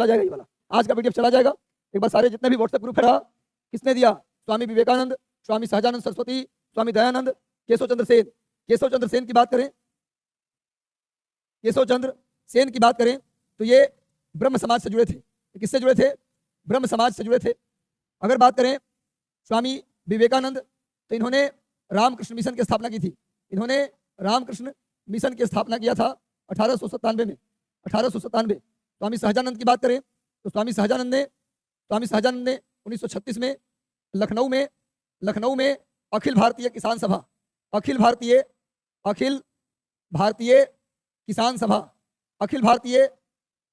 चला जाएगा, ये वाला आज का पीडीएफ चला जाएगा। एक बार सारे जितने भी व्हाट्सएप ग्रुप है, किसने दिया? स्वामी विवेकानंद, स्वामी सहजानंद सरस्वती, स्वामी दयानंद, केशव चंद्र सेन। केशव चंद्र सेन की बात करें, केशव चंद्र सेन की बात करें तो ये ब्रह्म समाज से जुड़े थे। किससे जुड़े थे? ब्रह्म समाज से जुड़े थे। अगर बात करें स्वामी विवेकानंद तो इन्होंने रामकृष्ण मिशन की स्थापना की थी। इन्होंने रामकृष्ण मिशन की स्थापना किया था 1897 में, 1897। स्वामी सहजानंद की बात करें तो स्वामी सहजानंद ने 1936 में लखनऊ में अखिल भारतीय किसान सभा, अखिल भारतीय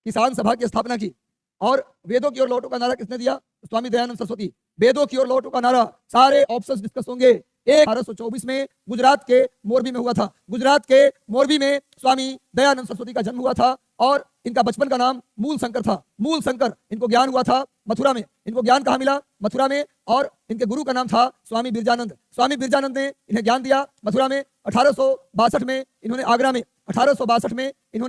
किसान सभा की स्थापना की। और वेदों की ओर लौटो का नारा किसने दिया? स्वामी दयानंद सरस्वती। वेदों की ओर लौटो का नारा, सारे ऑप्शंस डिस्कस होंगे। 1824 में गुजरात के मोरबी में हुआ था। गुजरात के मोरबी में स्वामी दयानंद सरस्वती का जन्म हुआ था और इनका बचपन का नाम मूल शंकर था। मूल शंकर। इनको ज्ञान हुआ था मथुरा में। इनको ज्ञान कहाँ मिला? मथुरा में। और इनके गुरु का नाम था स्वामी बिरजानंद। स्वामी बिरजानंद ने इन्हें ज्ञान दिया मथुरा में। 1862 में इन्होंने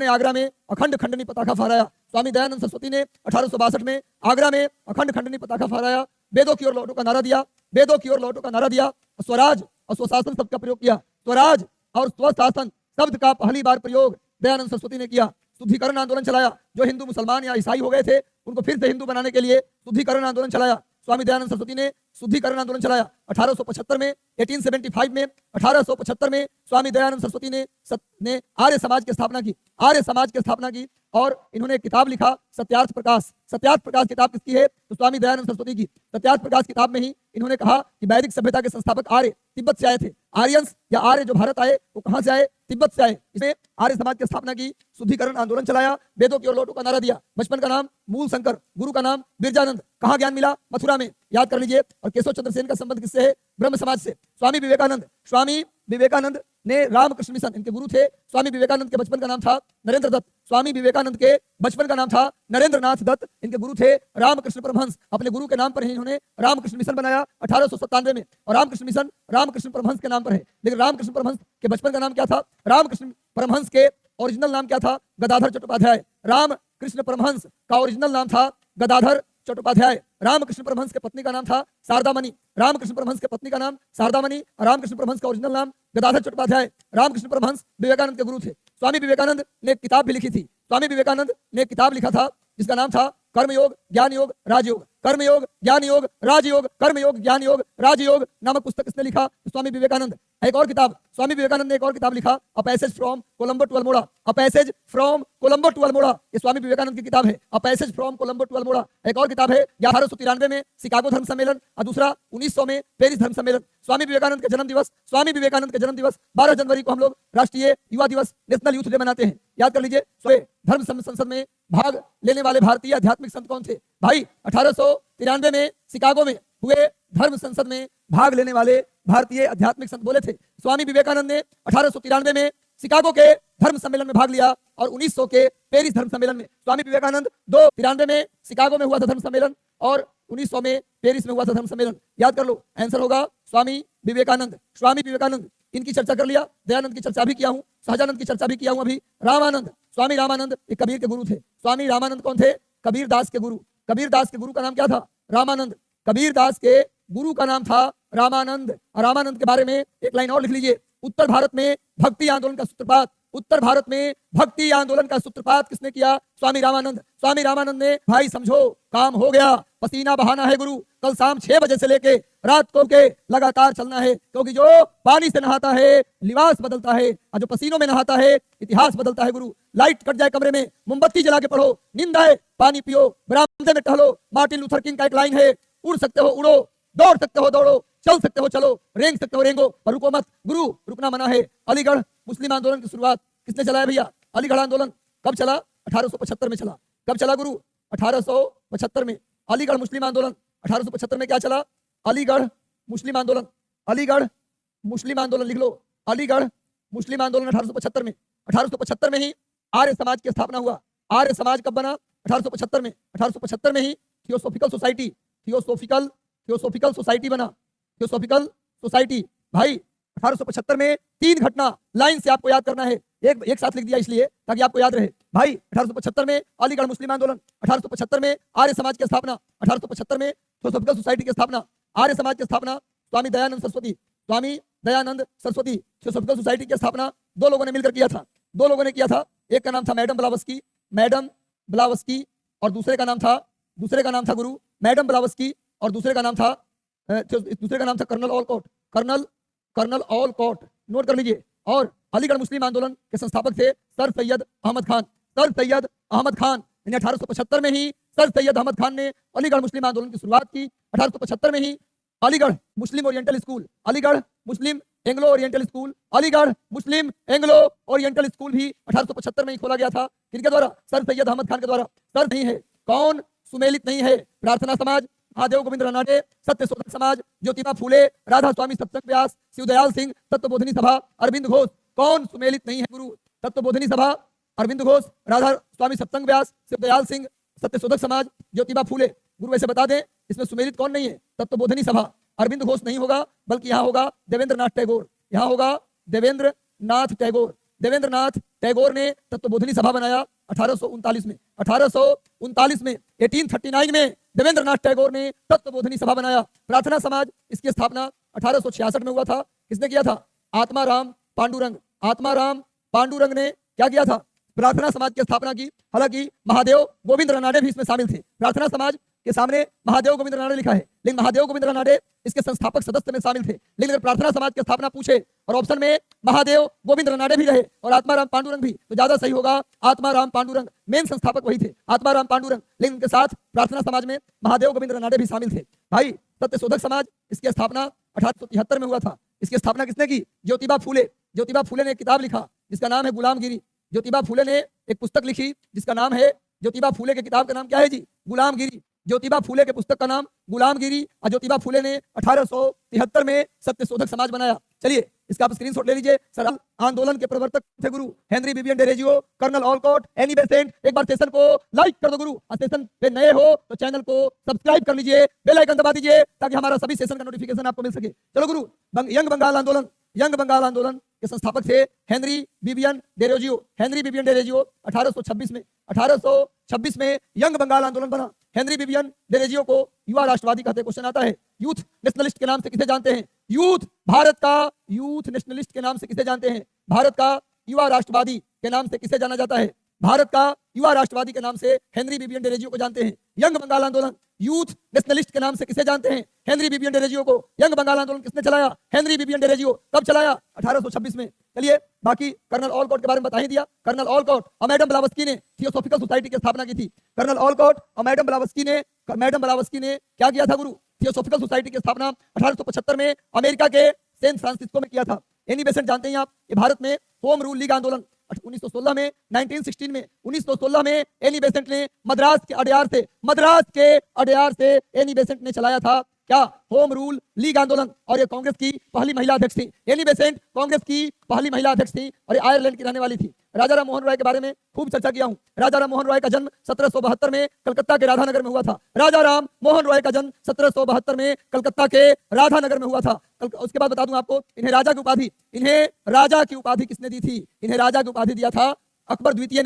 आगरा में अखंड खंडनी पताका फहराया। स्वामी दयानंद सरस्वती ने 1862 में आगरा में अखंड खंडनी पताका फहराया। वेदों की ओर लौटो का नारा दिया, वेदों की ओर लौटो का नारा दिया। स्वराज और स्वशासन शब्द का प्रयोग किया। स्वराज और स्वशासन शब्द का पहली बार प्रयोग दयानंद सरस्वती ने किया। शुद्धिकरण आंदोलन चलाया। जो हिंदू मुसलमान या ईसाई हो गए थे उनको फिर से हिंदू बनाने के लिए शुद्धिकरण आंदोलन चलाया। स्वामी दयानंद सरस्वती ने शुद्धिकरण आंदोलन चलाया। 1875 में 1875 में 1875 में स्वामी दयानंद सरस्वती ने आर्य समाज की स्थापना की। आर्य समाज की स्थापना की और इन्होंने एक किताब लिखा, सत्यार्थ प्रकाश। सत्यार्थ प्रकाश किताब किसकी है? तो स्वामी दयानंद सरस्वती की। सत्यार्थ प्रकाश किताब में ही इन्होंने कहा कि वैदिक सभ्यता के संस्थापक आर्य तिब्बत से आए थे। आर्यंस या आर्य जो भारत आए वो कहां से आए? तिब्बत से आए। इसमें आर्य समाज की स्थापना की, शुद्धिकरण आंदोलन चलाया, वेदों की ओर लौटो का नारा दिया। बचपन का नाम मूल शंकर, गुरु का नाम बिरजानंद। कहाँ ज्ञान मिला? मथुरा में। याद कर लीजिए। और केशव चंद्र सेन का संबंध किससे है? ब्रह्म समाज से। स्वामी विवेकानंद ने रामकृष्ण मिशन, इनके गुरु थे। स्वामी विवेकानंद के बचपन का नाम था नरेंद्र दत्त। स्वामी विवेकानंद के बचपन का नाम था नरेंद्र नाथ दत्त। इनके गुरु थे रामकृष्ण परमहंस। अपने गुरु के नाम पर ही इन्होंने रामकृष्ण मिशन बनाया 1897 में। और रामकृष्ण मिशन रामकृष्ण परमहंस के नाम पर है। लेकिन रामकृष्ण परमहंस के बचपन का नाम क्या था? रामकृष्ण परमहंस के ओरिजिनल नाम क्या था? गदाधर चट्टोपाध्याय। रामकृष्ण परमहंस का ओरिजिनल नाम था गदाधर चट्टोपाध्याय। रामकृष्ण परमहंस के पत्नी का नाम था शारदामणि। रामकृष्ण परमहंस के पत्नी का नाम शारदामणि। रामकृष्ण परमहंस का ओरिजिनल नाम गदाधर चट्टोपाध्याय। रामकृष्ण परमहंस विवेकानंद के गुरु थे। स्वामी विवेकानंद ने एक किताब भी लिखी थी। स्वामी विवेकानंद ने एक किताब लिखा था जिसका नाम था कर्मयोग ज्ञान योग राजयोग। कर्मयोग ज्ञान योग राजयोग, कर्मयोग ज्ञान योग राजयोग नामक पुस्तक किसने लिखा? स्वामी विवेकानंद। एक और किताब स्वामी विवेकानंद ने एक और किताब लिखा, a passage from Colombo to Almora. A passage from Colombo to Almora, ये स्वामी विवेकानंद की किताब है। A passage from Colombo to Almora. एक और किताब है 1893 में शिकागो धर्म सम्मेलन और दूसरा 1900 में पेरिस धर्म सम्मेलन। स्वामी विवेकानंद का जन्म दिवस 12 जनवरी को हम लोग राष्ट्रीय युवा दिवस, नेशनल यूथ डे मनाते हैं। याद कर लीजिए। धर्म संसद में भाग लेने वाले भारतीय आध्यात्मिक संत कौन थे भाई? 1893 में शिकागो में हुए धर्म संसद में भाग लेने वाले भारतीय आध्यात्मिक संत बोले थे। स्वामी विवेकानंद ने 1893 में शिकागो के धर्म सम्मेलन में भाग लिया और 1900 के पेरिस धर्म सम्मेलन में। स्वामी विवेकानंद 93 में शिकागो में हुआ था धर्म सम्मेलन और 1900 में पेरिस में हुआ था धर्म सम्मेलन। याद कर लो, आंसर होगा स्वामी विवेकानंद। स्वामी विवेकानंद, इनकी चर्चा कर लिया। दयानंद की चर्चा भी किया हूं, सहजानंद की चर्चा भी किया हूं अभी। रामानंद, स्वामी रामानंद एक कबीर के गुरु थे। स्वामी रामानंद कौन थे? कबीर दास के गुरु। कबीर दास के गुरु का नाम क्या था? रामानंद। कबीर दास के गुरु का नाम था रामानंद। और रामानंद के बारे में एक लाइन और लिख लीजिए। उत्तर भारत में भक्ति आंदोलन का सूत्रपात, उत्तर भारत में भक्ति आंदोलन का सूत्रपात किसने किया? स्वामी रामानंद। स्वामी रामानंद ने भाई समझो काम हो गया, पसीना बहाना है गुरु, कल शाम 6 बजे से लेके रात को के लगातार चलना है, क्योंकि जो पानी से नहाता है लिबास बदलता है और जो पसीनों में नहाता है इतिहास बदलता है गुरु। लाइट कट जाए कमरे में, मोमबत्ती जला के पढ़ो, नींद आए पानी पियो, बरामदे में टहलो। मार्टिन लूथर किंग का एक लाइन है, उड़ सकते हो उड़ो, दौड़ सकते हो दौड़ो, चल सकते हो चलो, रेंग सकते हो रेंगो, पर रुको मत। गुरु रुकना मना है। अलीगढ़ मुस्लिम आंदोलन की शुरुआत किसने चलाया भैया? अलीगढ़ आंदोलन कब चला? 1875 में चला। कब चला गुरु? 1875 में। अलीगढ़ मुस्लिम आंदोलन 1875 में क्या चला? अलीगढ़ मुस्लिम आंदोलन। अलीगढ़ मुस्लिम आंदोलन लिख लो। अलीगढ़ मुस्लिम आंदोलन 1875 में। 1875 में ही आर्य समाज की स्थापना हुआ। आर्य समाज कब बना? 1875 में। 1875 में ही थियोसोफिकल सोसाइटी, थियोसोफिकल सोसाइटी बना। थियोसोफिकल सोसाइटी भाई 1875 में 3 घटना लाइन से आपको याद करना है। एक साथ लिख दिया इसलिए ताकि आपको याद रहे। भाई 1875 में अलीगढ़ मुस्लिम आंदोलन, 1875 में आर्य समाज की स्थापना, 1875 में थियोसॉफिकल सोसाइटी की स्थापना, आर्य समाज की स्थापना स्वामी दयानंद सरस्वती थियोसॉफिकल सोसाइटी की स्थापना दो लोगों ने मिलकर किया था। दो लोगों ने किया था, एक का नाम था मैडम ब्लावस्की और दूसरे का नाम था गुरु मैडम ब्लावस्की और दूसरे का नाम था कर्नल ऑलकॉट। नोट कर लीजिए। और अलीगढ़ मुस्लिम आंदोलन के संस्थापक थे सर सैयद अहमद खान। 1875 में ही सर सैयद अहमद खान ने अलीगढ़ मुस्लिम आंदोलन की शुरुआत की। 1875 में ही अलीगढ़ मुस्लिम ओरिएंटल स्कूल, अलीगढ़ मुस्लिम एंग्लो ओरिएंटल स्कूल, अलीगढ़ मुस्लिम एंग्लो ओरिएंटल स्कूल भी 1875 में ही खोला गया था। किनके द्वारा? सर सैयद अहमद खान के द्वारा। सर नहीं है, कौन? सुमेलित नहीं है। प्रार्थना समाज, महादेव गोविंद रनाडे, सत्यशोधक समाज, ज्योतिबा फूले, राधा स्वामी सत्संग व्यास, शिवदयाल सिंह, तत्वबोधिनी सभा, अरविंद घोष। कौन सुमेलित नहीं है गुरु? तत्वबोधिनी सभा, अरविंद घोष, राधा स्वामी सत्संग व्यास, शिवदयाल सिंह, सत्यशोधक समाज, ज्योतिबा फूले। गुरु वैसे बता दें, इसमें सुमेलित कौन नहीं है? तत्वबोधिनी सभा। अरविंद घोष नहीं होगा, बल्कि यहाँ होगा देवेंद्र नाथ टैगोर। यहाँ होगा देवेंद्र नाथ टैगोर। देवेंद्र नाथ टैगोर ने तत्वबोधिनी सभा बनाया 1839 में। 1839 में 1839 में देवेंद्र नाथ टैगोर ने तत्वबोधिनी सभा बनाया। प्रार्थना समाज, इसकी स्थापना 1866 में हुआ था। किसने किया था? आत्माराम पांडुरंग ने क्या किया था? प्रार्थना समाज की स्थापना की। हालांकि महादेव गोविंद रनाडे भी इसमें शामिल थे। प्रार्थना समाज के सामने महादेव गोविंद रनाडे लिखा है, लेकिन महादेव गोविंद रनाडे इसके संस्थापक सदस्य में शामिल थे। लेकिन अगर प्रार्थना समाज की स्थापना पूछे और ऑप्शन में महादेव गोविंद रनाडे भी रहे और आत्माराम पांडुरंग भी, तो ज्यादा सही होगा आत्माराम पांडुरंग। मेन संस्थापक वही थे, आत्माराम पांडुरंग, लेकिन उनके साथ प्रार्थना समाज में महादेव गोविंद रनाडे भी शामिल थे। भाई सत्यशोधक समाज, इसकी स्थापना 1873 में हुआ था। इसकी स्थापना किसने की? ज्योतिबा फूले। ज्योतिबा फूले ने एक किताब लिखा जिसका नाम है गुलामगिरी। ज्योतिबा फूले ने एक पुस्तक लिखी जिसका नाम है, ज्योतिबा फूले के किताब का नाम क्या है जी? गुलामगिरी। ज्योतिबा फूले के पुस्तक का नाम गुलामगिरी और ज्योतिबा फूले ने 1873 में सत्यशोधक समाज बनाया। चलिए इसका आप स्क्रीनशॉट ले लीजिए। सर आंदोलन के प्रवर्तक थे गुरु Henry Vivian Derozio, colonel Olcott, Annie Besant. एक बार सेशन को लाइक कर दो गुरु। सेशन पे नए हो तो चैनल को सब्सक्राइब कर लीजिए, बेल आइकन दबा दीजिए ताकि हमारा सभी सेशन का नोटिफिकेशन आपको मिल सके। चलो गुरु, यंग बंगाल आंदोलन के संस्थापक थे हेनरी विवियन डेरेजियो। 1826 में यंग बंगाल आंदोलन बना। हेनरी विवियन डेरेजियो को युवा राष्ट्रवादी कहते हैं। क्वेश्चन आता है, यूथ नेशनलिस्ट के नाम से किसे जानते हैं? भारत का यूथ नेशनलिस्ट के नाम से किसे जानते हैं? भारत का युवा राष्ट्रवादी के नाम से किसे जाना जाता है? भारत का युवा राष्ट्रवादी के नाम से हेनरी विवियन डेरेजियो को जानते हैं। यंग बंगाल आंदोलन यूथ नेशनलिस्ट के नाम से किसे जानते हैं? हेनरी विवियन डेरेजियो को। यंग बंगाल आंदोलन किसने चलाया? Henry Vivian Derozio. कब चलाया? 1826 में। चलिए बाकी कर्नल ऑलकॉट के बारे में बता ही दिया। कर्नल ऑलकॉट और मैडम ब्लावस्की ने थियोसॉफिकल सोसाइटी की स्थापना की थी। कर्नल ऑलकॉट और मैडम ब्लावस्की ने क्या किया था गुरु? थियोसॉफिकल सोसाइटी की स्थापना 1875 में अमेरिका के सैन फ्रांसिस्को में किया था। एनी बेसेंट जानते हैं आप, ये भारत में होम रूल लीग आंदोलन 1916 में 1916 में एनी बेसेंट ने मद्रास के अडयार से एनी बेसेंट ने चलाया था। क्या? होम रूल लीग आंदोलन। और ये कांग्रेस की पहली महिला अध्यक्ष थी। एनी बेसेंट कांग्रेस की पहली महिला अध्यक्ष थी और ये आयरलैंड की रहने वाली थी। राजा राम मोहन रॉय के बारे में खूब चर्चा किया हूं। राजा राम मोहन रॉय का जन्म 1772 में कलकत्ता के राधानगर में हुआ था। राजा राम मोहन रॉय का जन्म 1772 में कलकत्ता के राधानगर में हुआ था। उसके बाद बता दूं आपको, इन्हें राजा की उपाधि किसने दी थी? इन्हें राजा की उपाधि दिया था अकबर द्वितीय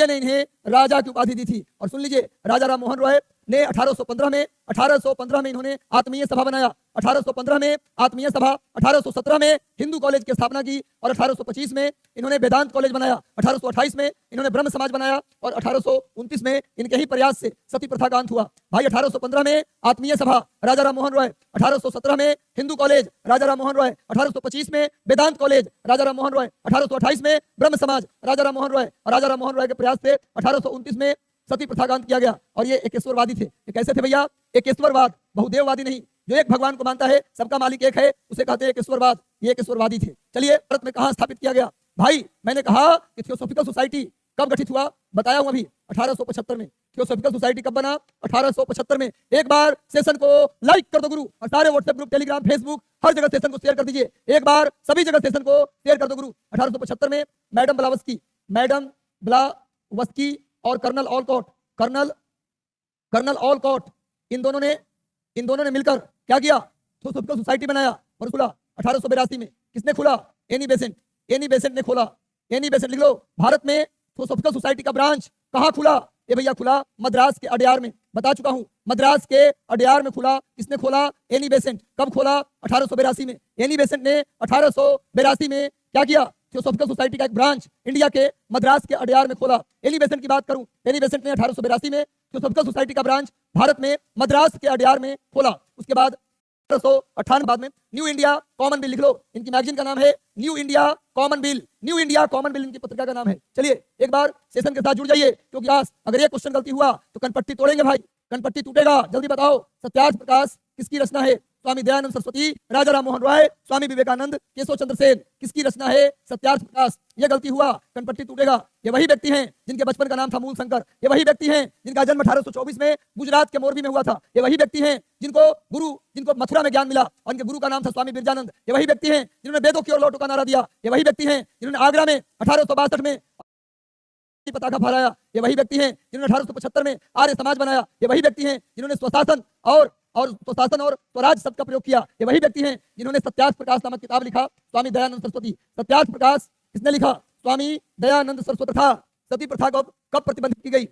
ने इन्हें राजा की उपाधि दी थी। और सुन लीजिए, राजा राम मोहन रॉय ने 1815 में इन्होंने आत्मीय सभा बनाया। 1815 में आत्मीय सभा, 1817 में हिंदू कॉलेज की स्थापना की और 1825 में इन्होंने वेदांत कॉलेज बनाया। 1828 में इन्होंने ब्रह्म समाज बनाया और 1829 में इनके ही प्रयास से सती प्रथा का अंत हुआ। भाई 1815 में आत्मीय सभा राजा राम मोहन रॉय, 1817 में हिंदू कॉलेज राजा राम मोहन रॉय, 1825 में वेदांत कॉलेज राजा राम मोहन रॉय, 1828 में ब्रह्म समाज राजा राम मोहन रॉय और राजा राम मोहन रॉय के प्रयास से 1829 में सती प्रथा का अंत किया गया। और ये एकेश्वरवादी थे। ये कैसे थे भैया? एकेश्वरवाद, बहुदेववादी नहीं। जो एक भगवान को मानता है, सबका मालिक एक है, उसे कहते हैं एकेश्वरवाद। ये एकेश्वरवादी थे। चलिए भारत में कहां स्थापित किया गया? भाई मैंने कहा कि थियोसॉफिकल सोसाइटी कब गठित हुआ, बताया हूं अभी, 1875 में। थियोसॉफिकल सोसाइटी कब बना? 1875 में। एक बार सेशन को लाइक कर दो गुरु और सारे व्हाट्सएप ग्रुप, टेलीग्राम, फेसबुक, हर जगह सेशन को शेयर कर दीजिए। एक बार सभी जगह सेशन को शेयर कर दो गुरु। 1875 में मैडम ब्लावस्की और कर्नल ऑलकॉट इन दोनों ने मिलकर क्या किया? थियोसॉफिकल सोसाइटी बनाया और खुला 1882 में। किसने खुला? Annie Besant. एनी बेसेंट ने खोला। एनी बेसेंट लिख लो। भारत में थियोसॉफिकल सोसाइटी का ब्रांच कहाँ खुला? ये भैया खुला मद्रास के अडयार में। बता चुका हूं, मद्रास के अडयार में खुला। किसने खोला? Annie Besant. कब खोला? 1882 में। एनी बेसेंट ने 1882 में क्या किया? थियोसॉफिकल सोसाइटी का एक ब्रांच इंडिया के मद्रास के अडयार में खोला। एनी बेसेंट की बात करूं, एनी बेसेंट ने 1882 में थियोसॉफिकल सोसाइटी का ब्रांच भारत में मद्रास के अडयार में खोला। उसके बाद 1858 बाद में न्यू इंडिया कॉमन बिल लिख लो। इनकी मैगजीन का नाम है new India common bill. New India common bill इनकी पत्रिका का नाम है। चलिए एक बार सेशन के साथ जुड़ जाइए, क्योंकि आज अगर ये क्वेश्चन गलती हुआ तो कनपट्टी तोड़ेंगे भाई, कनपट्टी टूटेगा। जल्दी बताओ, सत्यार्थ प्रकाश किसकी रचना है? स्वामी दयानंद सरस्वती, राजा राम मोहन राय, स्वामी विवेकानंद, केशव चंद्र सेन। किसकी रचना है? सत्यार्थ प्रकाश। ये गलती हुआ कनपट्टी टूटेगा। ये वही व्यक्ति हैं जिनके बचपन का नाम था मूल शंकर। ये वही व्यक्ति हैं जिनका जन्म 1824 में गुजरात के मोरबी में हुआ था। ये वही व्यक्ति हैं जिनको मथुरा में ज्ञान मिला और उनके गुरु का नाम था स्वामी बिरजानंद। ये वही व्यक्ति हैं जिन्होंने वेदों की ओर लौटो का नारा दिया। ये वही व्यक्ति हैं जिन्होंने आगरा में 1862 में पताका फहराया। ये वही व्यक्ति हैं जिन्होंने 1875 में आर्य समाज बनाया। ये वही व्यक्ति हैं जिन्होंने स्वशासन और स्वराज शब्द का प्रयोग किया। ये वही व्यक्ति हैं जिन्होंने सत्यार्थ प्रकाश नामक किताब लिखा। स्वामी दयानंद सरस्वती। सत्यार्थ प्रकाश किसने लिखा? स्वामी दयानंद सरस्वती। था सती प्रथा को कब प्रतिबंधित की गई?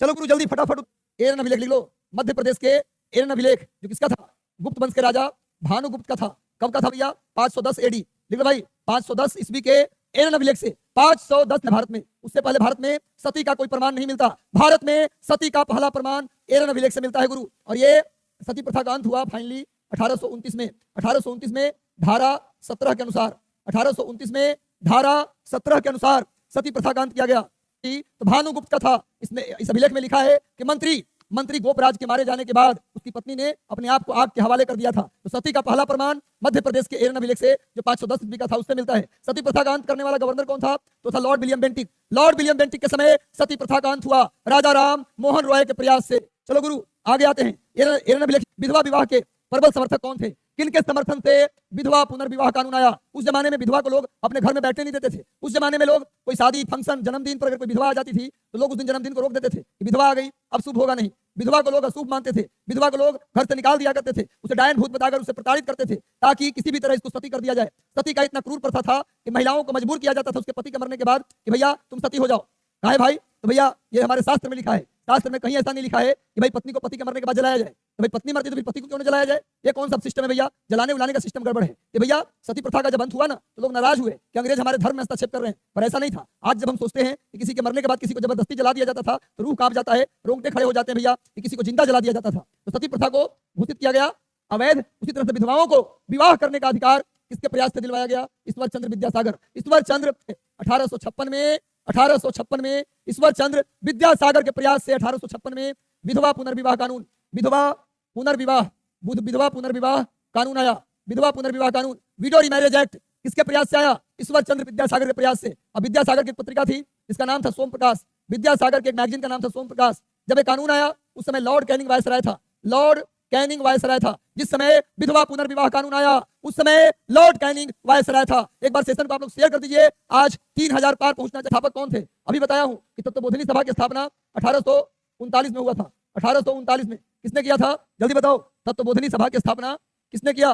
चलो गुरु जल्दी फटाफट एरन अभिलेख लिख लो। मध्य प्रदेश के एरन अभिलेख जो किसका था? गुप्त वंश के राजा भानुगुप्त का था। कब का था भैया? 510 एडी। लिख लो भाई, 510 ईस्वी के एरन अभिलेख से। 510 भारत में। उससे पहले भारत में सती का कोई प्रमाण नहीं मिलता। भारत में सती का पहला प्रमाण एरन अभिलेख से मिलता है गुरु। और ये सती प्रथा का अंत हुआ फाइनली 1829 में। 1829 में धारा 17 के अनुसार 1829 में धारा 17 के अनुसार सती प्रथा का अंत किया गया। तो भानुगुप्त का था। इसमें इस अभिलेख में लिखा है कि मंत्री गोपराज के मारे जाने के बाद उसकी पत्नी ने अपने आप को आग के हवाले कर दिया था। तो सती का पहला प्रमाण मध्य प्रदेश के एरन अभिलेख से जो 510 ईस्वी का था उससे मिलता है। सती प्रथा का अंत करने वाला गवर्नर कौन था? तो था Lord William Bentinck. Lord William Bentinck के समय सती प्रथा का अंत हुआ राजा राम मोहन रॉय के प्रयास से। चलो गुरु आगे आते हैं। एरन अभिलेख। विधवा विवाह के प्रबल समर्थक कौन थे? किनके समर्थन से विधवा पुनर्विवाह कानून आया? उस जमाने में विधवा को लोग अपने घर में बैठने नहीं देते थे। उस जमाने में लोग कोई शादी फंक्शन जन्मदिन पर अगर कोई विधवा आ जाती थी तो लोग उस दिन जन्मदिन को रोक देते थे कि विधवा आ गई अब शुभ होगा नहीं। विधवा को लोग अशुभ मानते थे। विधवा को लोग घर से निकाल दिया करते थे। उसे डायन भूत बताकर उसे प्रताड़ित करते थे ताकि किसी भी तरह इसको सती कर दिया जाए। सती का इतना क्रूर प्रथा था कि महिलाओं को मजबूर किया जाता था उसके पति के मरने के बाद कि भैया तुम सती हो जाओ। कहा है भाई? तो भैया ये हमारे शास्त्र में लिखा है। शास्त्र में कहीं ऐसा नहीं लिखा है कि भाई पत्नी को पति के मरने के बाद जलाया जाए। तो भाई पत्नी मरती तो फिर पति को क्यों न जलाया जाए? ये कौन सा सिस्टम है भैया? जलाने उलाने का सिस्टम गड़बड़ है। कि भैया सती प्रथा का जब अंत हुआ ना तो लोग नाराज हुए कि अंग्रेज हमारे धर्म में हस्तक्षेप कर रहे हैं, पर ऐसा नहीं था। आज जब हम सोचते हैं कि किसी के मरने के बाद किसी को जबरदस्ती जला दिया जाता था तो रूह कांप जाता है, रोंगटे खड़े हो जाते हैं भैया कि किसी को जिंदा जला दिया जाता था। तो सती प्रथा को घोषित किया गया अवैध। उसी तरह से विधवाओं को विवाह करने का अधिकार किसके प्रयास से दिलवाया गया? ईश्वर चंद्र विद्यासागर। ईश्वर चंद्र 1856 में ईश्वर चंद्र विद्यासागर के प्रयास से 1856 में विधवा पुनर्विवाह कानून कानून आया। विधवा पुनर्विवाह कानून विडो रिमैरेज एक्ट किसके प्रयास से आया? ईश्वर चंद्र विद्यासागर के प्रयास से। अब विद्यासागर की पत्रिका थी जिसका नाम था सोम प्रकाश। विद्यासागर के एक मैगजीन का नाम था सोम प्रकाश। जब ये कानून आया उस समय लॉर्ड कैनिंग वायसराय था। लॉर्ड कैनिंग वायसराय था। जिस समय विधवा पुनर्विवाह कानून आया उस समय लॉर्ड कैनिंग वायसराय था। एक बार सेशन को आप लोग शेयर कर दीजिए। आज 3000 पार पहुंचना स्थापक कौन थे? अभी बताया हूं कि तत्वबोधिनी सभा की स्थापना 1839 में हुआ था। 1839 में किसने किया था? जल्दी बताओ। तत्वबोधिनी सभा की स्थापना किसने किया?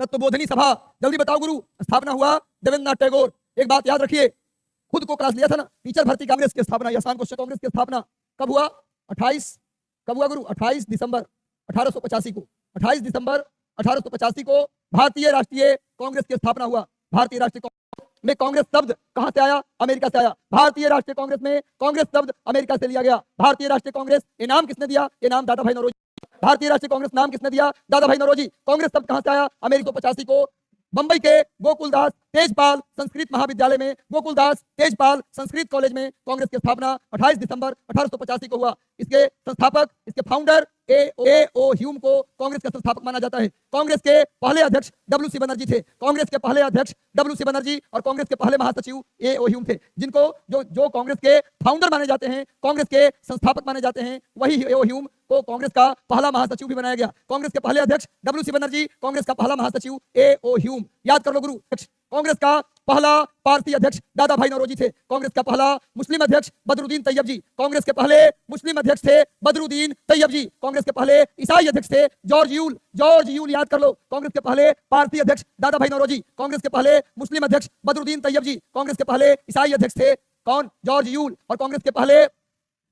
तत्वबोधिनी सभा जल्दी बताओ गुरु। स्थापना हुआ देवेंद्रनाथ टैगोर। एक बात याद रखिए, खुद को क्लास लिया था ना। टीचर भर्ती कांग्रेस की स्थापना, आसान क्वेश्चन, कांग्रेस की स्थापना कब हुआ? 28 दिसंबर 1885 को। 28 दिसंबर 1885 को भारतीय राष्ट्रीय कांग्रेस की स्थापना हुआ। भारतीय राष्ट्रीय कांग्रेस में कांग्रेस शब्द कहां से आया? अमेरिका से आया। भारतीय राष्ट्रीय कांग्रेस में कांग्रेस शब्द अमेरिका से लिया गया। भारतीय राष्ट्रीय कांग्रेस ये नाम किसने दिया? ये नाम दादा भाई नौरोजी। भारतीय राष्ट्रीय कांग्रेस नाम किसने दिया? दादा भाई नौरोजी। कांग्रेस शब्द कहां से आया? अमेरिका। 85 को बंबई के गोकुलदास तेजपाल संस्कृत महाविद्यालय में, गोकुलदास तेजपाल संस्कृत कॉलेज में कांग्रेस की स्थापना 28 दिसंबर 1885 को हुआ। इसके संस्थापक, इसके फाउंडर ए.ओ. ह्यूम को कांग्रेस का संस्थापक माना जाता है। कांग्रेस के पहले अध्यक्ष डब्ल्यू.सी. बनर्जी थे। कांग्रेस के पहले अध्यक्ष डब्ल्यू.सी. बनर्जी और कांग्रेस के पहले महासचिव ए.ओ. ह्यूम थे, जिनको जो कांग्रेस के फाउंडर माने जाते हैं, कांग्रेस के संस्थापक माने जाते हैं, वही ए.ओ. ह्यूम को कांग्रेस का पहला महासचिव भी बनाया गया। कांग्रेस के पहले अध्यक्ष डब्ल्यू.सी. बनर्जी, कांग्रेस का पहला महासचिव ए.ओ. ह्यूम। याद कर लो गुरु। कांग्रेस का पहला पारसी अध्यक्ष दादा भाई नौरोजी थे। कांग्रेस का पहला मुस्लिम अध्यक्ष बदरुद्दीन तैयब जी। कांग्रेस के पहले मुस्लिम अध्यक्ष थे बदरुद्दीन तैयब जी। कांग्रेस के पहले ईसाई अध्यक्ष थे जॉर्ज यूल। जॉर्ज यूल याद कर लो। कांग्रेस के पहले पारसी अध्यक्ष दादा भाई नौरोजी। कांग्रेस के पहले मुस्लिम अध्यक्ष बदरुद्दीन तैयब जी। कांग्रेस के पहले ईसाई अध्यक्ष थे कौन? George Yule. और कांग्रेस के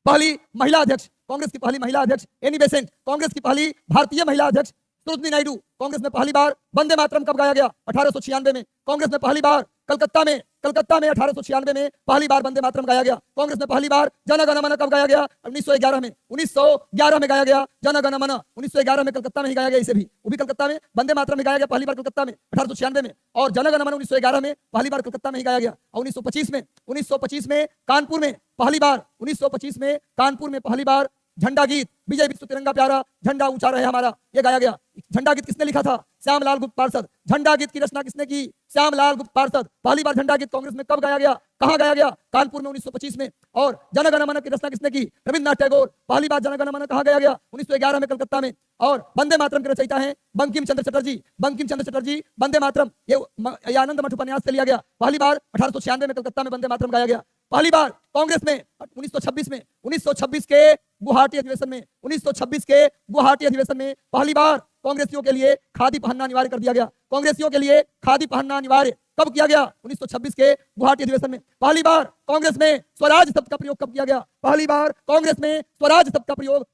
पहली महिला अध्यक्ष, कांग्रेस की पहली महिला अध्यक्ष एनी बेसेंट। कांग्रेस की पहली भारतीय महिला अध्यक्ष सरोजिनी नायडू। कांग्रेस में पहली बार वंदे मातरम कब गाया गया? 1896 में। कांग्रेस में पहली बार कलकत्ता में 1896 में पहली बार वंदे मातरम गाया गया। कांग्रेस में पहली बार जन गण मन कब गाया गया? 1911 में। 1911 में गाया गया जन गण मन। 1911 में कलकत्ता में ही गाया गया, इसे भी वो भी कलकत्ता में। वंदे मातरम में गाया गया पहली बार कलकत्ता में 1896 में, और जन गण मन 1911 में पहली बार कलकत्ता में ही गाया गया। और 1925 में कानपुर में पहली बार 1925 में कानपुर में पहली बार झंडा गीत विजय विश्व तिरंगा प्यारा झंडा ऊंचा रहे हमारा, ये गाया गया। झंडा गीत किसने लिखा था? श्यामलाल गुप्त पार्षद। झंडा गीत की रचना किसने की? श्यामलाल गुप्त पार्षद। पहली बार झंडा गीत कांग्रेस में कब गाया गया? कहां गाया गया? कानपुर में 1925 में। और जन गण मन की रचना किसने की? रविन्द्रनाथ टैगोर। पहली बार जन गण मन कहां गाया गया? 1911 में कलकत्ता में। और वंदे मातरम के रचयिता हैं बंकिम चंद्र चटर्जी। बंकिम चंद्र चटर्जी वंदे मातरम ये आनंद मठ उपन्यास से लिया गया। पहली बार 1896 में कलकत्ता में वंदे मातरम गाया गया। पहली बार कांग्रेस में 1926 के गुवाहाटी अधिवेशन में 1926 के गुवाहाटी अधिवेशन में पहली बार कांग्रेसियों के लिए खादी पहनना अनिवार्य कर दिया गया। कांग्रेसियों के लिए खादी पहनना अनिवार्य कब किया गया? 1926 के गुवाहाटी अधिवेशन में। पहली बार कांग्रेस में स्वराज शब्द का प्रयोग कब किया गया? पहली बार कांग्रेस में स्वराज शब्द का प्रयोग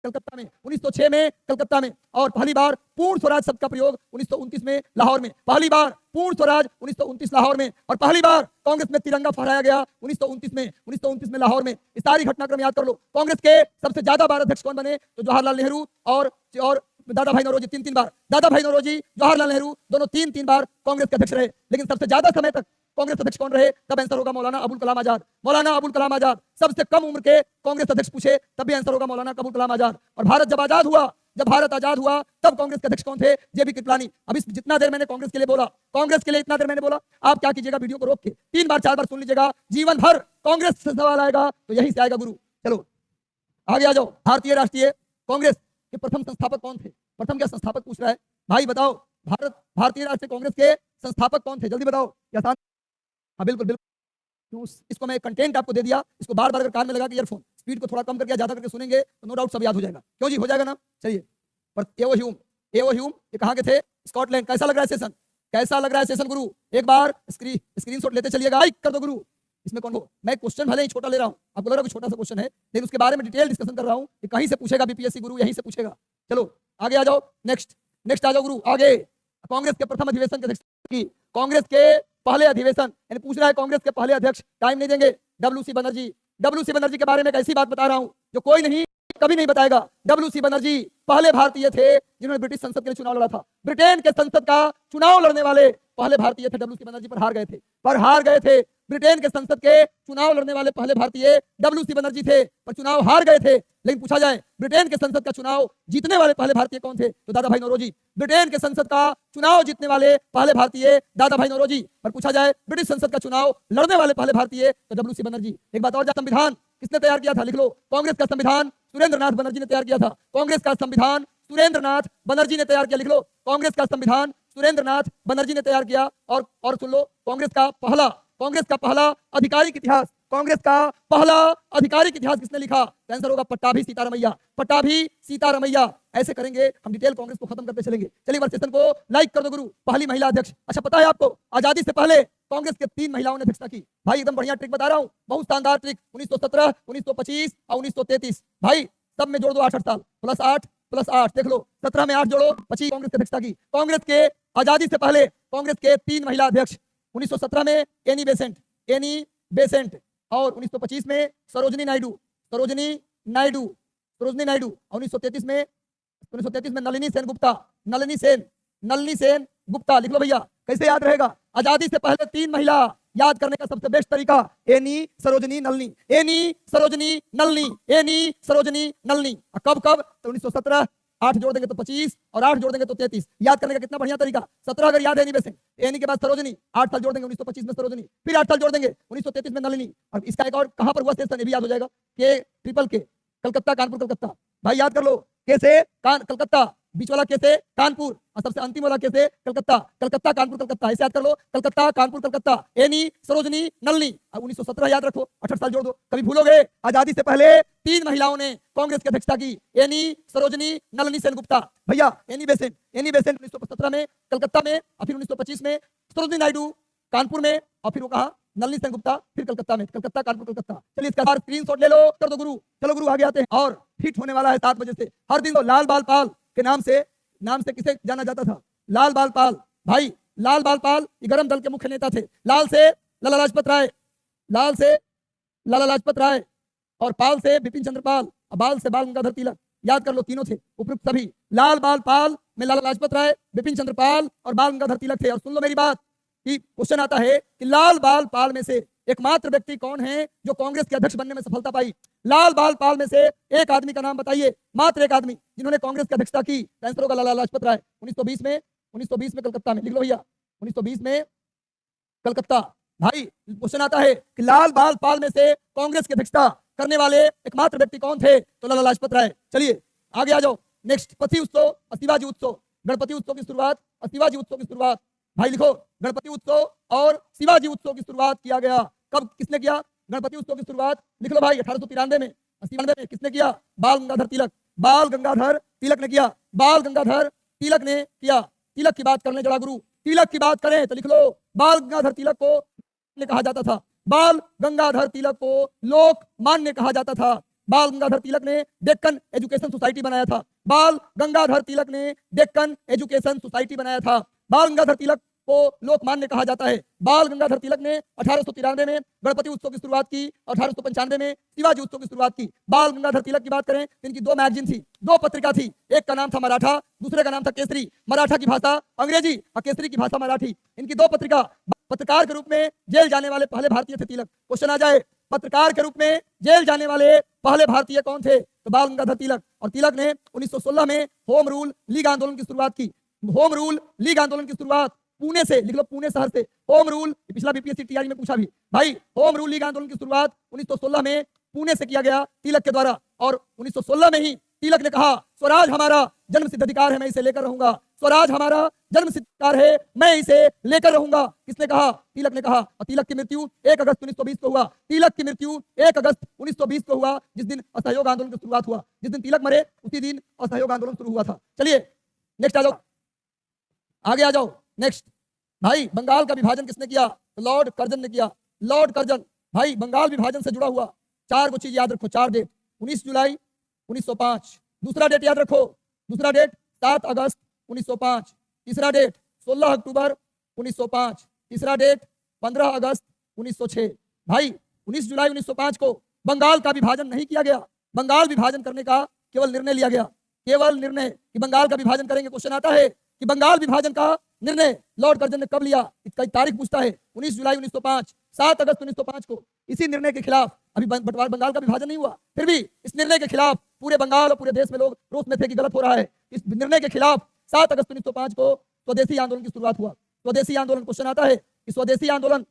कलकत्ता में 1906 में कलकत्ता में। और पहली बार पूर्ण स्वराज शब्द का प्रयोग 1929 में लाहौर में। पहली बार पूर्ण स्वराज 1929 लाहौर में। और पहली बार कांग्रेस में तिरंगा फहराया गया 1929 में लाहौर में। इस सारी घटनाक्रम याद कर लो। कांग्रेस के सबसे ज्यादा बार अध्यक्ष कौन बने? तो जवाहरलाल नेहरू और दादा भाई नौरोजी 3 बार। दादा भाई नौरोजी जवाहरलाल नेहरू दोनों 3 बार कांग्रेस के अध्यक्ष रहे। लेकिन सबसे ज्यादा समय तक कांग्रेस अध्यक्ष कौन रहे? तब आंसर होगा मौलाना अबुल कलाम आजाद। मौलाना अबुल कलाम आजाद सबसे कम उम्र के कांग्रेस अध्यक्ष पूछे तब भी आंसर होगा मौलाना अबुल कलाम आजाद। और भारत जब आजाद हुआ तब कांग्रेस के अध्यक्ष कौन थे? जेबी कृपलानी। अब इस जितना देर मैंने कांग्रेस के लिए बोला, कांग्रेस के लिए इतना देर मैंने बोला, आप क्या कीजिएगा? वीडियो को रोक के 3 बार 4 बार सुन लीजिएगा। जीवन भर कांग्रेस से सवाल आएगा तो यही से आएगा गुरु। चलो आगे आ जाओ। भारतीय राष्ट्रीय कांग्रेस के प्रथम संस्थापक कौन थे? प्रथम क्या संस्थापक पूछ रहा है भाई, बताओ। भारतीय राष्ट्रीय कांग्रेस के संस्थापक कौन थे? जल्दी बताओ। क्या? हाँ बिल्कुल बिल्कुल। इसको मैं कंटेंट आपको दे दिया। इसको बार बार अगर कान में लगा के ईयरफोन स्पीड को थोड़ा कम करके ज्यादा करके सुनेंगे तो नो डाउट सब याद हो जाएगा। क्यों जी? हो जाएगा ना। चलिए। पर एओ ह्यूम ये कहाँ के थे? स्कॉटलैंड। कैसा लग रहा है सेशन? कैसा लग रहा है सेशन गुरु? एक बार स्क्रीनशॉट लेते चलिएगा। लाइक कर दो गुरु। इसमें कौन हो? मैं क्वेश्चन भले ही छोटा ले रहा हूँ, आपको लग रहा है छोटा सा क्वेश्चन है, लेकिन उसके बारे में डिटेल डिस्कशन कर रहा हूँ कि कहीं से पूछेगा बीपीएससी गुरु, यहीं से पूछेगा। चलो आगे आ जाओ। नेक्स्ट आ जाओ गुरु। आगे कांग्रेस के प्रथम अधिवेशन के अध्यक्ष की, कांग्रेस के पहले अधिवेशन यानी पूछ रहा है कांग्रेस के पहले अध्यक्ष। टाइम नहीं देंगे। डब्ल्यूसी बनर्जी के बारे में एक ऐसी बात बता रहा हूं जो कोई नहीं कभी नहीं बताएगा। डब्ल्यूसी बनर्जी पहले भारतीय थे जिन्होंने ब्रिटिश संसद के लिए चुनाव लड़ा था। ब्रिटेन के संसद का चुनाव लड़ने वाले पहले भारतीय थे डब्ल्यूसी बनर्जी, पर हार गए थे। ब्रिटेन के संसद के चुनाव लड़ने वाले पहले भारतीय डब्ल्यूसी बनर्जी थे, पर चुनाव हार गए थे। लेकिन पूछा जाए ब्रिटेन के संसद का चुनाव जीतने वाले पहले भारतीय कौन थे? तो दादा भाई नौरोजी। ब्रिटेन के संसद का चुनाव जीतने वाले पहले भारतीय दादा भाई नौरोजी। पर पूछा जाए ब्रिटिश संसद का चुनाव लड़ने वाले पहले भारतीय तो डब्ल्यूसी बनर्जी। एक बात और, संविधान किसने तैयार किया था? लिख लो। कांग्रेस का संविधान सुरेंद्रनाथ बनर्जी ने तैयार किया था। कांग्रेस का संविधान सुरेंद्रनाथ बनर्जी ने तैयार किया। लिख लो। कांग्रेस का संविधान सुरेंद्रनाथ बनर्जी ने तैयार किया। और सुन लो, कांग्रेस का पहला आधिकारिक इतिहास, कांग्रेस का पहला आधिकारिक इतिहास किसने लिखा? तो आंसर होगा पट्टाभी सीतारमैया। ऐसे करेंगे हम, डिटेल कांग्रेस को खत्म करते चलेंगे। चलिए बार सेशन को लाइक कर दो गुरु। पहली महिला अध्यक्ष। अच्छा पता है आपको, आजादी से पहले कांग्रेस के 3 महिलाओं ने अध्यक्षता की। भाई एकदम बढ़िया ट्रिक बता रहा हूँ, बहुत शानदार ट्रिक। 1917, 1925 और 1933। भाई सब में जोड़ दो 8 साल प्लस 8 देख लो। 17 में 8 जोड़ो 25 कांग्रेस की अध्यक्षता की। कांग्रेस के आजादी से पहले कांग्रेस के 3 महिला अध्यक्ष। 1917 में एनी बेसेंट और 1925 में सरोजिनी नायडू और 1933 में नलिनी सेन गुप्ता। लिख लो भैया, कैसे याद रहेगा? आजादी से पहले 3 महिला याद करने का सबसे बेस्ट तरीका एनी सरोजिनी नलिनी। कब तो 1917, 8 जोड़ देंगे तो 25 और 8 जोड़ देंगे तो 33। याद करने का कितना बढ़िया तरीका। 17 अगर याद है एनी बेसेंट, एनी के बाद सरोजिनी, 8 साल जोड़ देंगे 1925 में सरोजिनी, फिर 8 साल जोड़ देंगे 1933 में नलिनी। और इसका एक और कहां पर हुआ स्टेशन ये भी याद हो जाएगा, के ट्रिपल के, कलकत्ता कानपुर कलकत्ता। भाई याद कर लो, के से कलकत्ता, बीच वाला कैसे कानपुर, और सबसे अंतिम वाला कैसे कलकत्ता। कलकत्ता कानपुर कलकत्ता, ऐसे याद कर लो, कलकत्ता कानपुर कलकत्ता, एनी सरोजनी नलनी। अब 1917 याद रखो, 68 साल जोड़ दो, कभी भूलोगे। आजादी से पहले 3 महिलाओं ने कांग्रेस की अध्यक्षता की, एनी सरोजनी नलनी सेनगुप्ता। भैया एनी बेसेंट 1917 में कलकत्ता में, और फिर 1925 में सरोजनी नायडू कानपुर में, और फिर वो कहा नलिनी सेनगुप्ता, फिर कलकत्ता में, कलकत्ता कानपुर कलकत्ता। चलिए इसका स्क्रीनशॉट ले लो, कर दो गुरु। चलो गुरु आगे आते हैं, और हिट होने वाला है 7 बजे से। हर दिन तो लाल बाल पाल के नाम से किसे जाना जाता था? लाल बाल पाल। भाई लाल बाल पाल ये गरम दल के मुख्य नेता थे। लाल से लाला लाजपत राय, लाल से लाला लाजपत राय, और पाल से बिपिन चंद्र पाल, और बाल से बाल गंगाधर तिलक। याद कर लो, तीनों थे उपयुक्त सभी। लाल बाल पाल में लाला लाजपत राय, बिपिन चंद्र पाल और बाल गंगाधर तिलक थे। और सुन लो मेरी बात कि क्वेश्चन आता है कि लाल बाल पाल में से एकमात्र व्यक्ति कौन है जो कांग्रेस के अध्यक्ष बनने में सफलता पाई? लाल बाल पाल में से एक आदमी का नाम बताइए, मात्र एक आदमी जिन्होंने कांग्रेस की अध्यक्षता की। आंसर होगा लाला लाजपत राय। 1920 में कलकत्ता में, लिख लो भैया, 1920 में कलकत्ता। भाई क्वेश्चन आता है कि लाल बाल पाल में से कांग्रेस की अध्यक्षता करने वाले एकमात्र व्यक्ति कौन थे? तो लाला लाजपत राय। चलिए आगे आ जाओ। नेक्स्ट, पति उत्सव और शिवाजी उत्सव। गणपति उत्सव की शुरुआत और शिवाजी उत्सव की शुरुआत। भाई लिखो, गणपति उत्सव और शिवाजी उत्सव की शुरुआत किया गया कब, किसने किया? गणपति उत्सव की शुरुआत लिख लो भाई 1893 में। 93 में किसने किया? बाल गंगाधर तिलक। बाल गंगाधर तिलक ने किया, बाल गंगाधर तिलक ने किया। तिलक की बात करने जरा गुरु, तिलक की बात करें तो लिख लो, बाल गंगाधर तिलक को ने कहा जाता था, बाल गंगाधर तिलक को लोक मान्य कहा जाता था। बाल गंगाधर तिलक ने डेक्कन एजुकेशन सोसाइटी बनाया था। बाल गंगाधर तिलक ने डेक्कन एजुकेशन सोसाइटी बनाया था। बाल गंगाधर तिलक को लोकमान्य कहा जाता है। बाल गंगाधर तिलक ने 1893 में गणपति उत्सव की शुरुआत की, 1895 में शिवाजी उत्सव की शुरुआत की। बाल गंगाधर तिलक की बात करें, इनकी 2 मैगजीन थी, 2 पत्रिका थी। एक का नाम था मराठा, दूसरे का नाम था केसरी। मराठा की भाषा अंग्रेजी और केसरी की भाषा मराठी। इनकी 2 पत्रिका। पत्रकार के रूप में जेल जाने वाले पहले भारतीय थे तिलक। क्वेश्चन आ जाए, पत्रकार के रूप में जेल जाने वाले पहले भारतीय कौन थे? तो बाल गंगाधर तिलक। और तिलक ने 1916 में होम रूल लीग आंदोलन की शुरुआत की। होम रूल लीग आंदोलन की शुरुआत पुणे से, लिख लो पुणे शहर से। होम रूल, पिछला बीपीएससी टीआरई में पूछा भी भाई, होम रूल लीग आंदोलन की शुरुआत 1916 में पुणे से किया गया तिलक के द्वारा। और 1916 में ही तिलक ने कहा, स्वराज हमारा जन्म सिद्ध अधिकार है, मैं इसे लेकर रहूंगा। स्वराज हमारा जन्म सिद्ध अधिकार है, मैं इसे लेकर रहूंगा। किसने कहा? तिलक ने कहा। और तिलक की मृत्यु 1 अगस्त 1920 को हुआ। तिलक की मृत्यु 1 अगस्त 1920 को हुआ, जिस दिन असहयोग आंदोलन की शुरुआत हुआ। जिस दिन तिलक मरे उसी दिन असहयोग आंदोलन शुरू हुआ था। चलिए नेक्स्ट आ जाओ, आगे आ जाओ। नेक्स्ट भाई, बंगाल का विभाजन किसने किया? तो लॉर्ड कर्जन ने किया। Lord Curzon. भाई बंगाल विभाजन से जुड़ा हुआ 4 को चीज याद रखो, 4 डेट। 19 जुलाई 1905, दूसरा डेट याद रखो, दूसरा डेट 7 अगस्त 1905, तीसरा डेट 16 अक्टूबर 1905, तीसरा डेट 15 अगस्त 1906। भाई 19 जुलाई 1905 को बंगाल का विभाजन नहीं किया गया। बंगाल विभाजन करने का केवल निर्णय लिया गया, केवल निर्णय कि बंगाल का विभाजन करेंगे। क्वेश्चन आता है कि बंगाल विभाजन का निर्णय लॉर्ड कर्जन ने कब लिया? इसका तारीख पूछता है, 19 जुलाई 1905, 7 अगस्त 1905 को। इसी निर्णय के खिलाफ, अभी बंगाल का विभाजन नहीं हुआ, फिर भी इस निर्णय के खिलाफ पूरे बंगाल और पूरे देश में लोग रोष में थे कि गलत हो रहा है। इस निर्णय के खिलाफ 7 अगस्त 1905 को स्वदेशी आंदोलन की शुरुआत हुआ। स्वदेशी आंदोलन, क्वेश्चन आता है कि स्वदेशी आंदोलन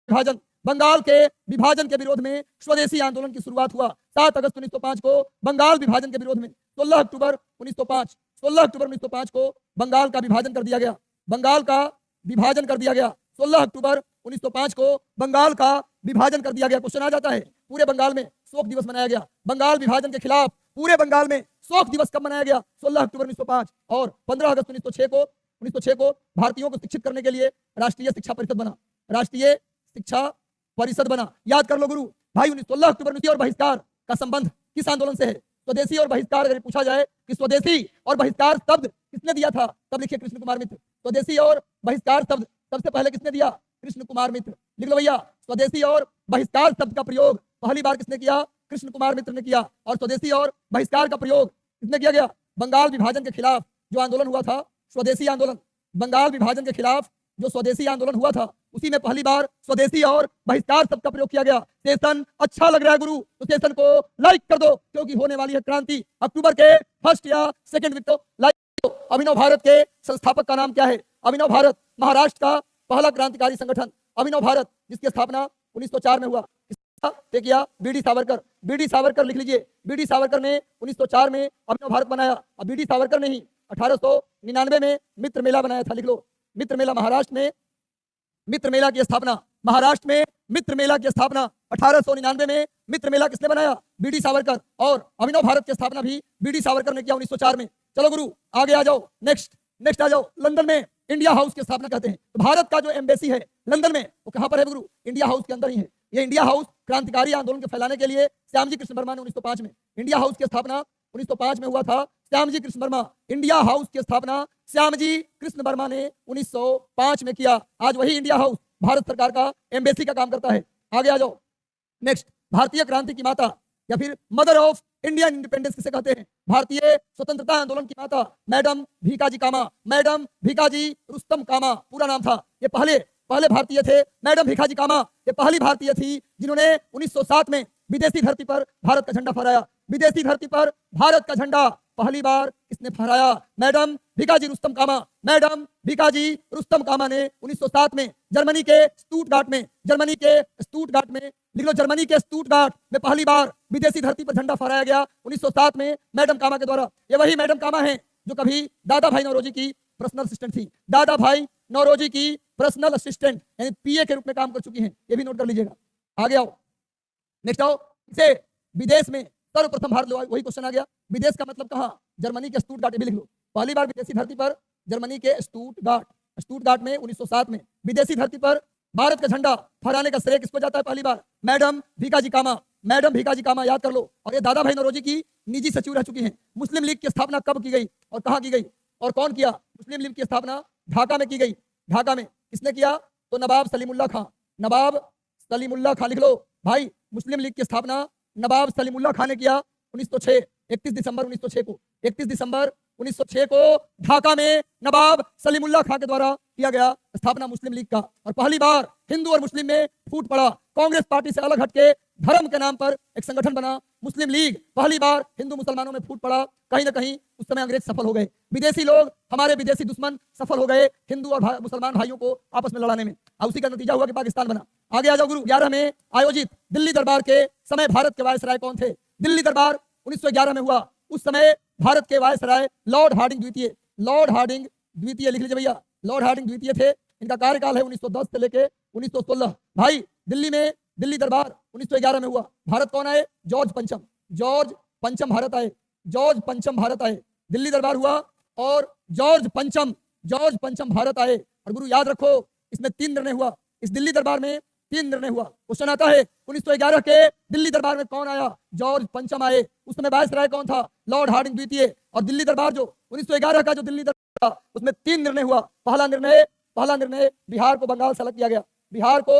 विभाजन, बंगाल के विभाजन के विरोध में स्वदेशी आंदोलन की शुरुआत हुआ 7 अगस्त 1905 को। बंगाल विभाजन के विरोध में 16 अक्टूबर 1905 को बंगाल का विभाजन कर दिया गया। बंगाल का विभाजन कर दिया गया 16 अक्टूबर 1905 को बंगाल का विभाजन कर दिया गया। क्वेश्चन आ जाता है, पूरे बंगाल में शोक दिवस मनाया गया। बंगाल विभाजन के खिलाफ पूरे बंगाल में शोक दिवस कब मनाया गया? 16 अक्टूबर 1905। और 15 अगस्त 1906 को भारतीयों को शिक्षित करने के लिए राष्ट्रीय शिक्षा परिषद बना। राष्ट्रीय शिक्षा परिषद बना। याद कर लो गुरु भाई, 16 अक्टूबर और बहिष्कार का संबंध किस आंदोलन से है? स्वदेशी और बहिष्कार। अगर पूछा जाए कि स्वदेशी और बहिष्कार शब्द किसने दिया था, तब लिखिए कृष्ण कुमार मित्र। स्वदेशी और बहिष्कार शब्द सबसे पहले किसने दिया? कृष्ण कुमार मित्र। लिख लो भैया, स्वदेशी और बहिष्कार शब्द का प्रयोग पहली बार किसने किया? कृष्ण कुमार मित्र ने किया। और स्वदेशी और बहिष्कार का प्रयोग किसने किया गया? बंगाल विभाजन के खिलाफ जो आंदोलन हुआ था, स्वदेशी आंदोलन। बंगाल विभाजन के खिलाफ जो स्वदेशी आंदोलन हुआ था, उसी में पहली बार स्वदेशी और बहिष्कार शब्द का प्रयोग किया गया। सेशन अच्छा लग रहा है गुरु, तो सेशन को लाइक कर दो, क्योंकि होने वाली है क्रांति। अक्टूबर के 1 या 2 वीक को लाइक दो। अभिनव भारत के संस्थापक का नाम क्या है? अभिनव भारत महाराष्ट्र का पहला क्रांतिकारी संगठन अभिनव भारत, जिसकी स्थापना 1904 में हुआ। किया बीडी सावरकर। बीडी सावरकर लिख लीजिए, बीडी सावरकर ने 1904 में अभिनव भारत बनाया। अब बीडी सावरकर ने ही 1899 में मित्र मेला बनाया था, लिख लो। मित्र मेला महाराष्ट्र में, मित्र मेला की स्थापना महाराष्ट्र में, मित्र मेला की स्थापना 1899 में मित्र मेला किसने बनाया? बीडी सावरकर। और अभिनव भारत की स्थापना भी बीडी सावरकर ने किया 1904 में। चलो गुरु आगे आ जाओ, नेक्स्ट आ जाओ। लंदन में इंडिया हाउस की स्थापना कहते हैं। तो भारत का जो एम्बेसी है लंदन में, वो कहां पर है गुरु? इंडिया हाउस के अंदर ही है। ये इंडिया हाउस क्रांतिकारी आंदोलन के फैलाने के लिए श्यामजी कृष्ण वर्मा ने 1905 में, इंडिया हाउस की स्थापना 1905 में हुआ था। श्यामजी कृष्ण वर्मा, इंडिया हाउस की स्थापना श्यामजी कृष्ण वर्मा ने 1905 में किया। आज वही इंडिया हाउस भारत सरकार का एम्बेसी का काम करता है। आगे आ जाओ, नेक्स्ट। भारतीय क्रांति की माता या फिर मदर ऑफ इंडियन इंडिपेंडेंस किसे कहते हैं? भारतीय स्वतंत्रता आंदोलन की माता मैडम भीकाजी कामा, मैडम भीकाजी रुस्तम कामा पूरा नाम था। ये पहले भारतीय थे। मैडम भीकाजी कामा ये पहली भारतीय थी जिन्होंने 1907 में विदेशी धरती पर भारत का झंडा फहराया। विदेशी धरती पर भारत का झंडा पहली बार किसने फहराया? मैडम भीकाजी रुस्तम कामा। मैडम भीकाजी रुस्तम कामा ने 1907 में जर्मनी के स्टुटगार्ट में, लिख लो, जर्मनी के स्टुटगार्ट में पहली बार विदेशी धरती पर झंडा फहराया गया 1907 में मैडम कामा के द्वारा। ये वही मैडम कामा है जो कभी दादा भाई नौरोजी की पर्सनल असिस्टेंट थी। दादा भाई नौरोजी की पर्सनल असिस्टेंट यानी पीए के रूप में काम कर चुकी हैं। ये भी नोट कर लीजिएगा। आगे आओ, नेक्स्ट आओ। इसे विदेश में सर्वप्रथम भारत, वही क्वेश्चन आ गया। विदेश का मतलब कहां? जर्मनी के स्टुटगार्ट, भी लिख लो। पहली बार विदेशी धरती पर जर्मनी के स्टुटगार्ट में 1907 में विदेशी धरती पर भारत का झंडा फहराने का श्रेय किसको जाता है? पहली बार मैडम भीकाजी कामा। मैडम भीकाजी कामा याद कर लो। और ये दादा भाई नौरोजी की निजी सचिव रह चुकी हैं। मुस्लिम लीग की स्थापना कब की गई और कहां की गई और कौन किया? मुस्लिम लीग की स्थापना ढाका में की गई। ढाका में किसने किया? तो नवाब सलीमुल्लाह खां। नवाब सलीमुल्लाह खां, लिख लो भाई। मुस्लिम लीग की स्थापना नवाब सलीमुल्लाह खां ने किया 1906, 31 दिसंबर 1906 को। 31 दिसंबर 1906 को ढाका में नवाब सलीमुल्लाह खां के द्वारा किया गया स्थापना मुस्लिम लीग का। और पहली बार हिंदू और मुस्लिम में फूट पड़ा। कांग्रेस पार्टी से अलग हटके धर्म के नाम पर एक संगठन बना मुस्लिम लीग। पहली बार हिंदू मुसलमानों में फूट पड़ा। कहीं ना कहीं उस समय अंग्रेज सफल हो गए। विदेशी लोग, हमारे विदेशी दुश्मन सफल हो गए हिंदू और मुसलमान भाइयों को आपस में लड़ाने में। और उसी का नतीजा हुआ कि पाकिस्तान बना। आगे आ जाओ गुरु। 11 में आयोजित दिल्ली दरबार के समय भारत के वायसराय कौन थे? दिल्ली दरबार 1911 में हुआ। उस समय भारत के वायसराय लॉर्ड हार्डिंग द्वितीय, लिख लीजिए भैया। लॉर्ड हार्डिंग द्वितीय थे। इनका कार्यकाल है 1910 से लेके 1916। भाई दिल्ली में दिल्ली दरबार 1911 में हुआ। भारत कौन आए? जॉर्ज पंचम भारत आए। दिल्ली दरबार हुआ और जॉर्ज पंचम भारत आए। और गुरु याद रखो, इसमें 3 निर्णय हुआ। इस दिल्ली दरबार में 3 निर्णय हुआ। क्वेश्चन आता है 1911 के दिल्ली दरबार में कौन आया? जॉर्ज पंचम आए। उस समय वायसराय कौन था? लॉर्ड हार्डिंग द्वितीय। और दिल्ली दरबार जो 1911 का जो दिल्ली दरबार था उसमें 3 निर्णय हुआ। पहला निर्णय बिहार को बंगाल से अलग किया गया। बिहार को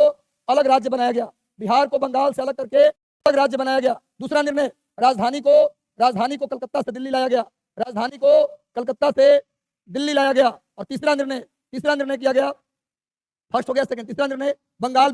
अलग राज्य बनाया गया। बिहार को बंगाल से अलग करके अलग राज्य बनाया गया। दूसरा निर्णय राजधानी को कलकत्ता से दिल्ली लाया गया। और तीसरा निर्णय किया गया, फर्स्ट हो गया, सेकंड, तीसरा निर्णय बंगाल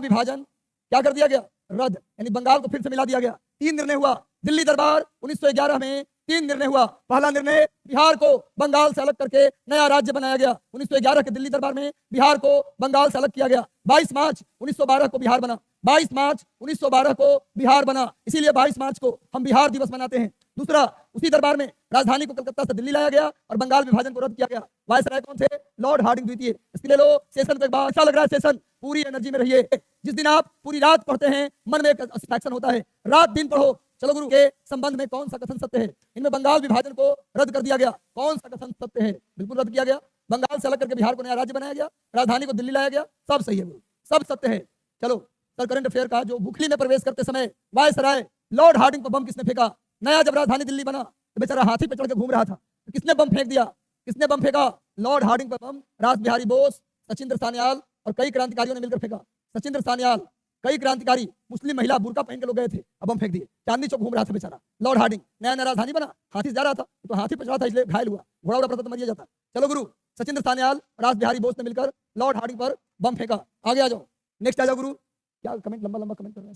विभाजन क्या कर दिया गया? रद्द, यानी बंगाल को फिर से मिला दिया गया। 3 निर्णय हुआ दिल्ली दरबार 1911 में। 3 निर्णय हुआ। पहला निर्णय बिहार को बंगाल से अलग करके नया राज्य बनाया गया। 1911 के दिल्ली दरबार में बिहार को बंगाल से अलग किया गया। 22 मार्च 1912 को बिहार बना। 22 मार्च 1912 को बिहार बना। इसीलिए 22 मार्च को हम बिहार दिवस मनाते हैं। दूसरा, उसी दरबार में राजधानी को कलकत्ता से दिल्ली लाया गया और बंगाल विभाजन को रद्द किया गया। वायसराय कौन थे? लॉर्ड हार्डिंग द्वितीय। इसके लिए लो सेशन को एक बार। अच्छा लग रहा है सेशन? पूरी एनर्जी में रहिए। जिस दिन आप पूरी रात पढ़ते हैं मन में एक सैटिस्फैक्शन होता है। रात दिन पढ़ो। चलो गुरु के संबंध में कौन सा कथन सत्य है? इनमें बंगाल विभाजन को रद्द कर दिया गया। कौन सा कथन सत्य है? बिल्कुल रद्द किया गया। बंगाल से अलग करके बिहार को नया राज्य बनाया गया। राजधानी को दिल्ली लाया गया। सब सही है गुरु, सब सत्य है। चलो सर, करंट अफेयर का जो बुखली में प्रवेश करते समय वायसराय लॉर्ड हार्डिंग पर बम किसने फेंका? नया जब राजधानी दिल्ली बना तो बेचारा हाथी पे चढ़ के घूम रहा था, तो किसने बम फेंक दिया? किसने बम फेंका? लॉर्ड हार्डिंग पर बम रास बिहारी बोस, सचिंद्र सान्याल और कई क्रांतिकारियों ने मिलकर फेंका। सचिंद्र सान्याल, कई क्रांतिकारी, मुस्लिम महिला बुर्का पहन के लोग गए थे, अब बम फेंक दिए। चांदनी चौक घूम रहा था बेचारा लॉर्ड हार्डिंग। नया नया राजधानी बना, हाथी से जा रहा था तो हाथी पे चढ़ा था इसलिए घायल हुआ। घोड़ा उड़ा पड़ता तो मरिया जाता। चलो गुरु, सचिंद्र सान्याल, रास बिहारी बोस ने मिलकर लॉर्ड हार्डिंग पर बम फेंका। आगे आ जाओ, नेक्स्ट आ जाओ गुरु। क्या कमेंट लंबा कमेंट कर रहे हैं?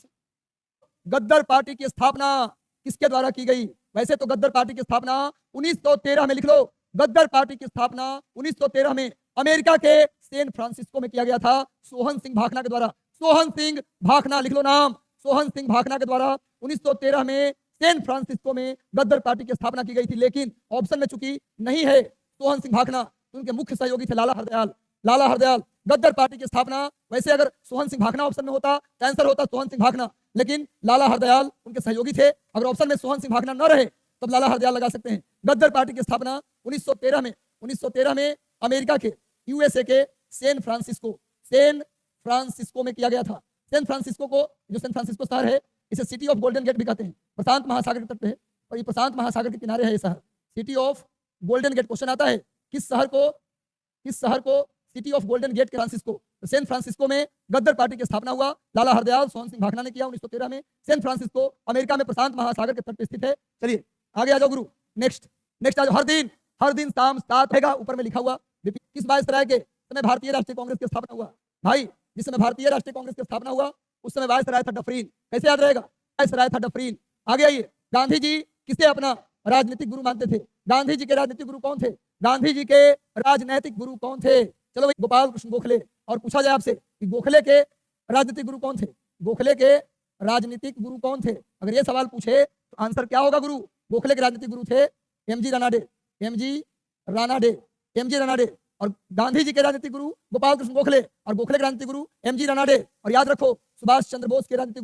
गद्दार पार्टी की स्थापना किसके द्वारा की गई? वैसे तो गद्दार पार्टी की स्थापना 1913 में, लिख लो। गद्दार पार्टी की स्थापना 1913 में अमेरिका के सैन फ्रांसिस्को में किया गया था सोहन सिंह भाखना के द्वारा। सोहन सिंह भाखना, लिख लो नाम। सोहन सिंह भाखना के द्वारा 1913 में सैन फ्रांसिस्को में गद्दार पार्टी की स्थापना की गई थी, लेकिन ऑप्शन में चूंकि नहीं है सोहन सिंह भाखना, तो उनके मुख्य सहयोगी थे लाला हरदयाल। लाला हरदयाल गद्दार पार्टी की स्थापना, वैसे अगर सोहन सिंह भाखना ऑप्शन में होता तो आंसर होता सोहन सिंह भाखना, लेकिन लाला हरदयाल उनके सहयोगी थे। अगर ऑप्शन में सोहन सिंह भाखना न रहे तब लाला हरदयाल लगा सकते हैं। गद्दार पार्टी की स्थापना 1913 में अमेरिका के यूएसए के सैन फ्रांसिस्को में किया गया था। सैन फ्रांसिस्को को, जो सैन फ्रांसिस्को शहर है, इसे सिटी ऑफ गोल्डन गेट भी कहते हैं। प्रशांत महासागर के तट पे है और ये प्रशांत महासागर के किनारे है ये शहर, city of golden gate. Question आता है किस शहर को city of golden gate Francisco, तो सैन फ्रांसिस्को में गद्दार पार्टी की स्थापना हुआ। लाला हरदयाल सोहन सिंह भाखना ने किया 1913 में। सैन फ्रांसिस्को अमेरिका में प्रशांत महासागर के तट पर स्थित है। चलिए आगे आ जाओ गुरु। नेक्स्ट आ जाओ। हर दिन शाम 7 है, ऊपर में लिखा हुआ। किस वायसराय के समय भारतीय राष्ट्रीय कांग्रेस की स्थापना हुआ? भाई जिस समय भारतीय राष्ट्रीय कांग्रेस की स्थापना हुआ उस समय वायसराय था डफरीन। कैसे याद रहेगा? वायसराय था डफरीन। आगे आइए। गांधी जी किसे अपना राजनीतिक गुरु मानते थे? गांधी जी के राजनीतिक गुरु कौन थे? गांधी जी के राजनैतिक गुरु कौन थे? चलो भाई, गोपाल कृष्ण गोखले। और पूछा जाए आपसे कि गोखले के राजनीतिक गुरु कौन थे? गोखले के राजनीतिक गुरु कौन थे? अगर ये सवाल पूछे तो आंसर क्या होगा गुरु? गोखले के राजनीतिक गुरु थे एमजी रानाडे। और गांधी जी के राजनीतिक गुरु गोपाल कृष्ण गोखले और गोखले के राजनीतिक गुरु एमजी रानाडे। और याद रखो सुभाष चंद्र बोस के राजनीतिक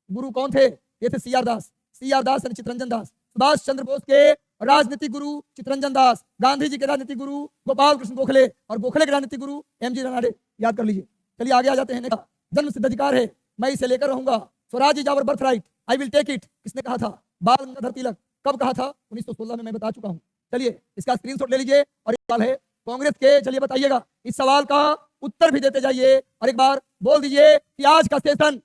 गुरु कौन थे? ये थे सीआर दास यानी चितरंजन दास। सुभाष चंद्र बोस के राजनीतिक गुरु चितरंजन दास, गांधी जी के राजनीतिक गुरु गोपाल कृष्ण गोखले और गोखले के राजनीतिक गुरु एमजी रानाडे। याद कर लीजिए। चलिए आगे आ जाते हैं। जन्म सिद्ध अधिकार है, मैं इसे लेकर रहूंगा। Swaraj is our birthright, I will take it. किसने कहा था? बाल गंगाधर तिलक। कब कहा था? 1916 में, मैं बता चुका हूं। चलिए इसका स्क्रीनशॉट ले लीजिए। और एक सवाल है कांग्रेस के, चलिए बताइएगा। इस सवाल का उत्तर भी देते जाइए और एक बार बोल दीजिए कि आज का सेशन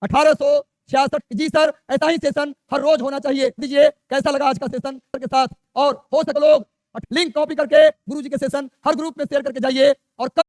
1866। जी सर, ऐसा ही सेशन हर रोज होना चाहिए। दीजिए कैसा लगा आज का सेशन के साथ। और हो सके लोग लिंक कॉपी करके गुरुजी के सेशन हर ग्रुप में शेयर करके जाइए। और कल